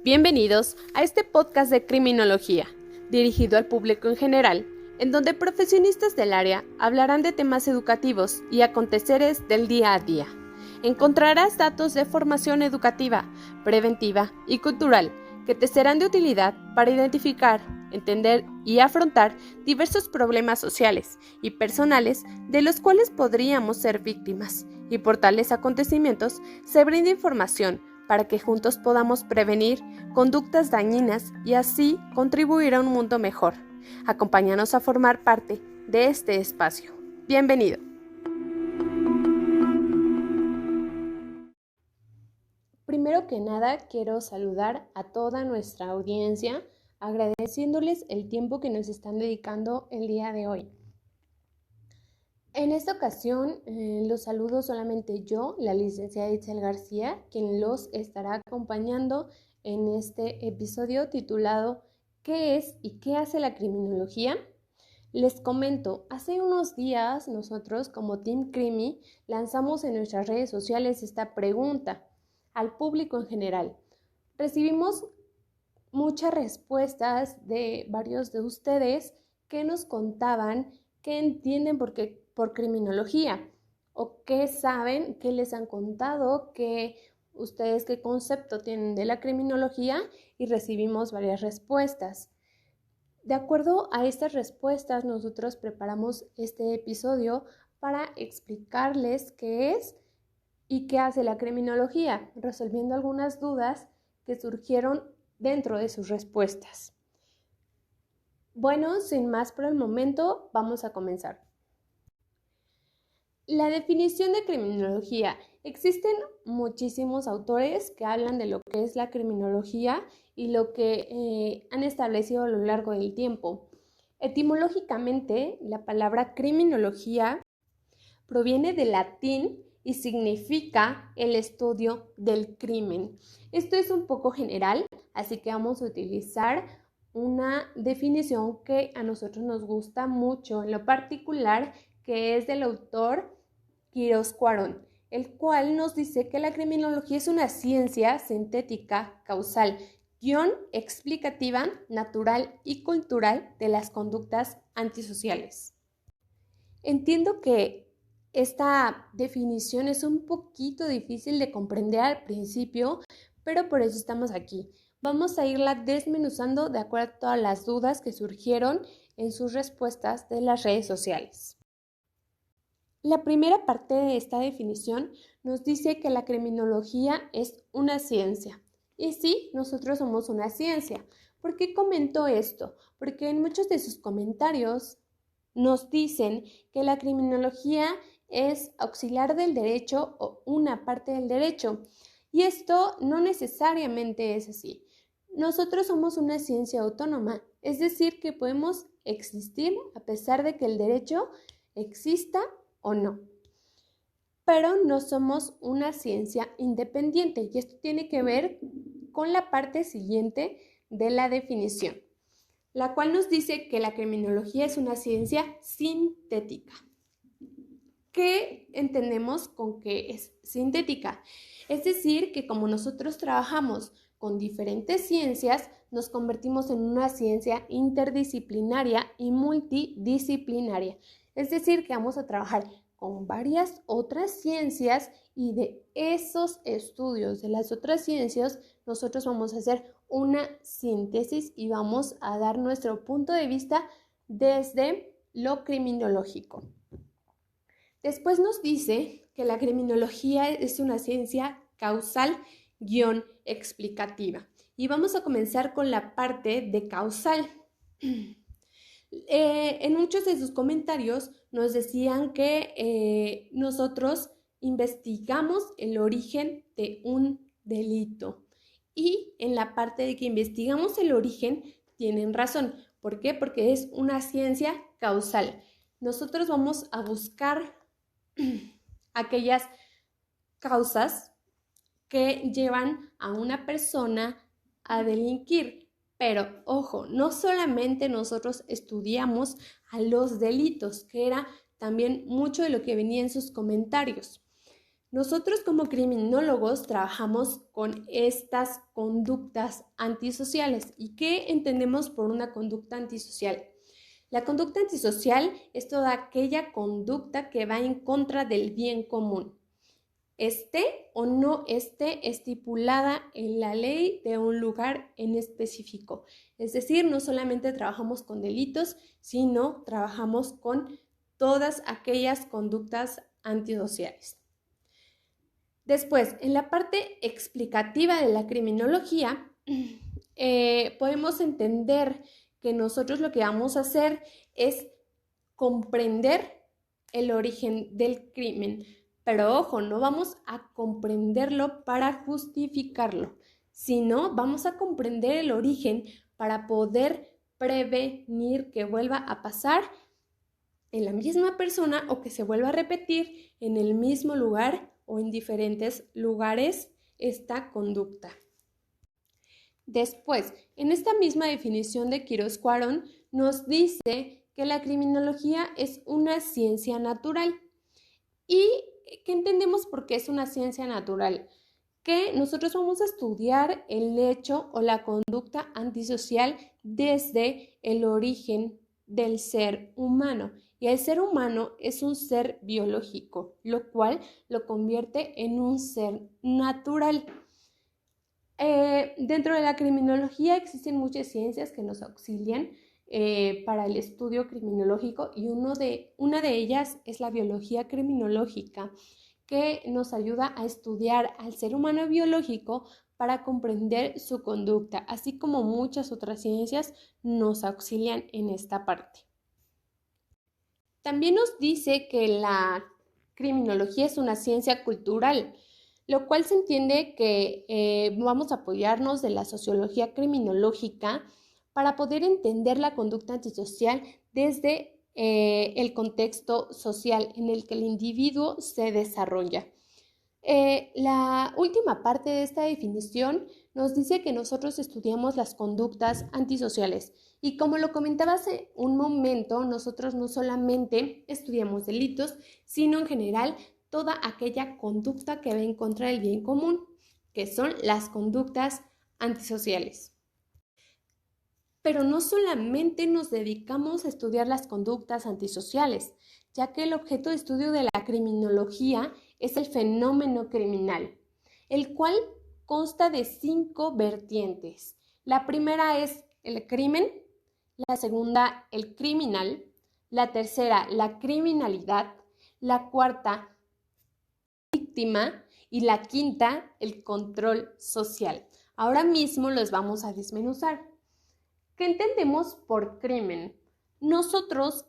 Bienvenidos a este podcast de criminología, dirigido al público en general, en donde profesionistas del área hablarán de temas educativos y aconteceres del día a día. Encontrarás datos de formación educativa, preventiva y cultural que te serán de utilidad para identificar, entender y afrontar diversos problemas sociales y personales de los cuales podríamos ser víctimas, y por tales acontecimientos se brinda información para que juntos podamos prevenir conductas dañinas y así contribuir a un mundo mejor. Acompáñanos a formar parte de este espacio. Bienvenido. Primero que nada, quiero saludar a toda nuestra audiencia, agradeciéndoles el tiempo que nos están dedicando el día de hoy. En esta ocasión los saludo solamente yo, la licenciada Itzel García, quien los estará acompañando en este episodio titulado ¿Qué es y qué hace la criminología? Les comento, hace unos días nosotros como Team Crimi lanzamos en nuestras redes sociales esta pregunta al público en general. Recibimos muchas respuestas de varios de ustedes que nos contaban qué entienden por criminología o qué saben, qué les han contado, qué concepto tienen de la criminología, y recibimos varias respuestas. De acuerdo a estas respuestas, nosotros preparamos este episodio para explicarles qué es y qué hace la criminología, resolviendo algunas dudas que surgieron dentro de sus respuestas. Bueno, sin más por el momento, vamos a comenzar. La definición de criminología. Existen muchísimos autores que hablan de lo que es la criminología y lo que han establecido a lo largo del tiempo. Etimológicamente, la palabra criminología proviene del latín y significa el estudio del crimen. Esto es un poco general, así que vamos a utilizar una definición que a nosotros nos gusta mucho, en lo particular, que es del autor Quirós Cuarón, el cual nos dice que la criminología es una ciencia sintética, causal, explicativa, natural y cultural de las conductas antisociales. Entiendo que esta definición es un poquito difícil de comprender al principio, pero por eso estamos aquí. Vamos a irla desmenuzando de acuerdo a todas las dudas que surgieron en sus respuestas de las redes sociales. La primera parte de esta definición nos dice que la criminología es una ciencia. Y sí, nosotros somos una ciencia. ¿Por qué comento esto? Porque en muchos de sus comentarios nos dicen que la criminología es auxiliar del derecho o una parte del derecho. Y esto no necesariamente es así. Nosotros somos una ciencia autónoma, es decir, que podemos existir a pesar de que el derecho exista o no. Pero no somos una ciencia independiente, y esto tiene que ver con la parte siguiente de la definición, la cual nos dice que la criminología es una ciencia sintética. ¿Qué entendemos con que es sintética? Es decir, que como nosotros trabajamos con diferentes ciencias, nos convertimos en una ciencia interdisciplinaria y multidisciplinaria. Es decir, que vamos a trabajar con varias otras ciencias, y de esos estudios de las otras ciencias nosotros vamos a hacer una síntesis y vamos a dar nuestro punto de vista desde lo criminológico. Después nos dice que la criminología es una ciencia causal-explicativa. Y vamos a comenzar con la parte de causal. En muchos de sus comentarios nos decían que nosotros investigamos el origen de un delito. Y en la parte de que investigamos el origen, tienen razón. ¿Por qué? Porque es una ciencia causal. Nosotros vamos a buscar aquellas causas que llevan a una persona a delinquir. Pero, ojo, no solamente nosotros estudiamos a los delitos, que era también mucho de lo que venía en sus comentarios. Nosotros como criminólogos trabajamos con estas conductas antisociales. ¿Y qué entendemos por una conducta antisocial? La conducta antisocial es toda aquella conducta que va en contra del bien común, esté o no esté estipulada en la ley de un lugar en específico. Es decir, no solamente trabajamos con delitos, sino trabajamos con todas aquellas conductas antisociales. Después, en la parte explicativa de la criminología, podemos entender que nosotros lo que vamos a hacer es comprender el origen del crimen. Pero ojo, no vamos a comprenderlo para justificarlo, sino vamos a comprender el origen para poder prevenir que vuelva a pasar en la misma persona o que se vuelva a repetir en el mismo lugar o en diferentes lugares esta conducta. Después, en esta misma definición de Quirós-Cuarón nos dice que la criminología es una ciencia natural. ¿Y qué entendemos por qué es una ciencia natural? Que nosotros vamos a estudiar el hecho o la conducta antisocial desde el origen del ser humano. Y el ser humano es un ser biológico, lo cual lo convierte en un ser natural. Dentro de la criminología existen muchas ciencias que nos auxilian para el estudio criminológico y una de ellas es la biología criminológica, que nos ayuda a estudiar al ser humano biológico para comprender su conducta, así como muchas otras ciencias nos auxilian en esta parte. También nos dice que la criminología es una ciencia cultural, lo cual se entiende que vamos a apoyarnos de la sociología criminológica para poder entender la conducta antisocial desde el contexto social en el que el individuo se desarrolla. La última parte de esta definición nos dice que nosotros estudiamos las conductas antisociales y como lo comentaba hace un momento, nosotros no solamente estudiamos delitos, sino en general toda aquella conducta que va en contra del bien común, que son las conductas antisociales. Pero no solamente nos dedicamos a estudiar las conductas antisociales, ya que el objeto de estudio de la criminología es el fenómeno criminal, el cual consta de 5 vertientes. La primera es el crimen, la segunda el criminal, la tercera la criminalidad, la cuarta víctima y la quinta el control social. Ahora mismo los vamos a desmenuzar. ¿Qué entendemos por crimen? Nosotros,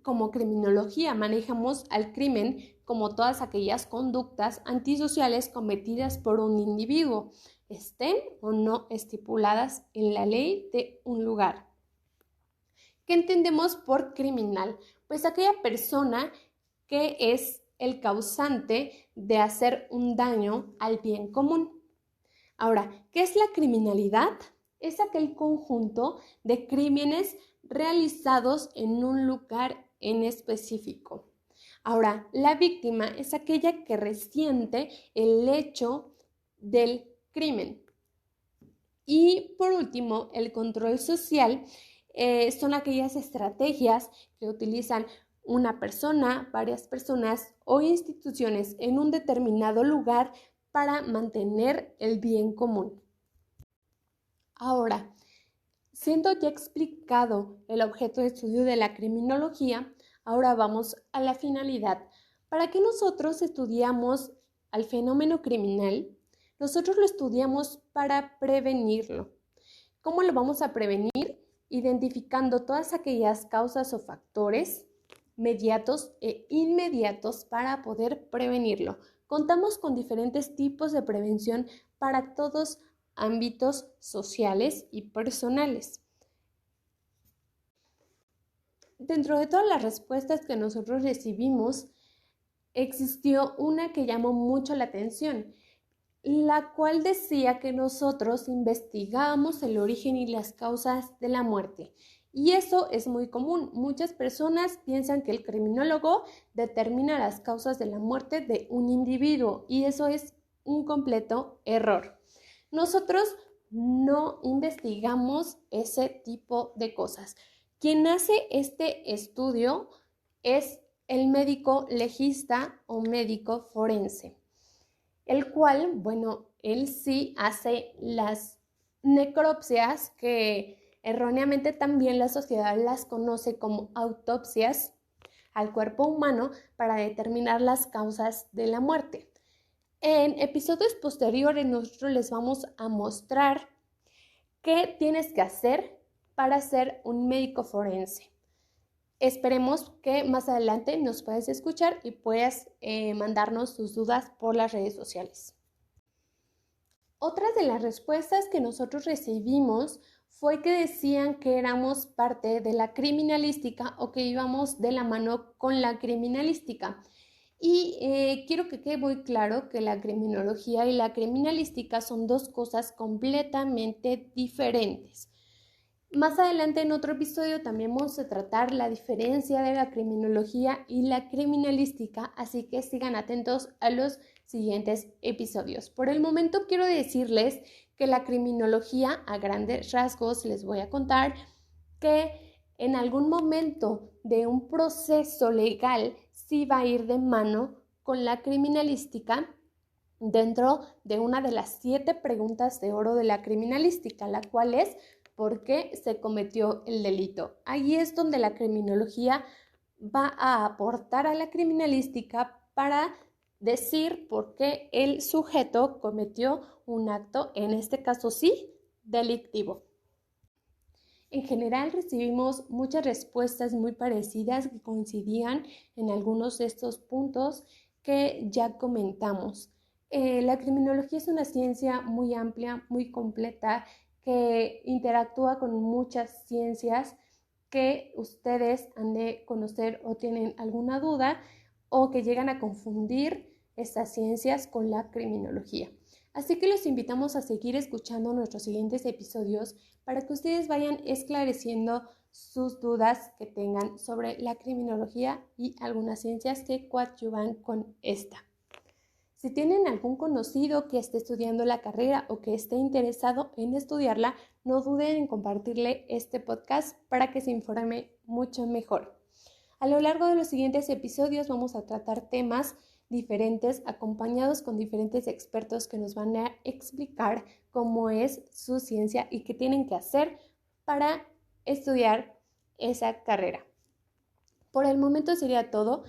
como criminología, manejamos al crimen como todas aquellas conductas antisociales cometidas por un individuo, estén o no estipuladas en la ley de un lugar. ¿Qué entendemos por criminal? Pues aquella persona que es el causante de hacer un daño al bien común. Ahora, ¿qué es la criminalidad? Es aquel conjunto de crímenes realizados en un lugar en específico. Ahora, la víctima es aquella que resiente el hecho del crimen. Y por último, el control social son aquellas estrategias que utilizan una persona, varias personas o instituciones en un determinado lugar para mantener el bien común. Ahora, siendo ya explicado el objeto de estudio de la criminología, ahora vamos a la finalidad. ¿Para qué nosotros estudiamos al fenómeno criminal? Nosotros lo estudiamos para prevenirlo. ¿Cómo lo vamos a prevenir? Identificando todas aquellas causas o factores mediatos e inmediatos para poder prevenirlo. Contamos con diferentes tipos de prevención para todos ámbitos sociales y personales. Dentro de todas las respuestas que nosotros recibimos, existió una que llamó mucho la atención, la cual decía que nosotros investigábamos el origen y las causas de la muerte. Y eso es muy común. Muchas personas piensan que el criminólogo determina las causas de la muerte de un individuo y eso es un completo error. Nosotros no investigamos ese tipo de cosas. Quien hace este estudio es el médico legista o médico forense, el cual, bueno, él sí hace las necropsias que erróneamente también la sociedad las conoce como autopsias al cuerpo humano para determinar las causas de la muerte. En episodios posteriores nosotros les vamos a mostrar qué tienes que hacer para ser un médico forense. Esperemos que más adelante nos puedas escuchar y puedas mandarnos tus dudas por las redes sociales. Otra de las respuestas que nosotros recibimos fue que decían que éramos parte de la criminalística o que íbamos de la mano con la criminalística. Y quiero que quede muy claro que la criminología y la criminalística son dos cosas completamente diferentes. Más adelante en otro episodio también vamos a tratar la diferencia de la criminología y la criminalística, así que sigan atentos a los siguientes episodios. Por el momento quiero decirles que la criminología, a grandes rasgos, les voy a contar que en algún momento de un proceso legal sí va a ir de mano con la criminalística dentro de una de las 7 preguntas de oro de la criminalística, la cual es ¿por qué se cometió el delito? Ahí es donde la criminología va a aportar a la criminalística para decir por qué el sujeto cometió un acto, en este caso sí, delictivo. En general recibimos muchas respuestas muy parecidas que coincidían en algunos de estos puntos que ya comentamos. La criminología es una ciencia muy amplia, muy completa, que interactúa con muchas ciencias que ustedes han de conocer o tienen alguna duda o que llegan a confundir estas ciencias con la criminología. Así que los invitamos a seguir escuchando nuestros siguientes episodios para que ustedes vayan esclareciendo sus dudas que tengan sobre la criminología y algunas ciencias que coadyuvan con esta. Si tienen algún conocido que esté estudiando la carrera o que esté interesado en estudiarla, no duden en compartirle este podcast para que se informe mucho mejor. A lo largo de los siguientes episodios vamos a tratar temas diferentes acompañados con diferentes expertos que nos van a explicar cómo es su ciencia y qué tienen que hacer para estudiar esa carrera. Por el momento sería todo.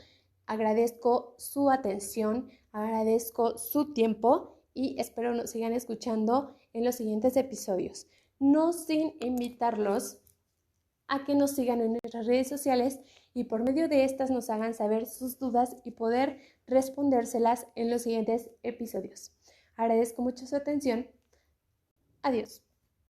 Agradezco su atención, agradezco su tiempo y espero nos sigan escuchando en los siguientes episodios. No sin invitarlos a que nos sigan en nuestras redes sociales y por medio de estas nos hagan saber sus dudas y poder respondérselas en los siguientes episodios. Agradezco mucho su atención. Adiós.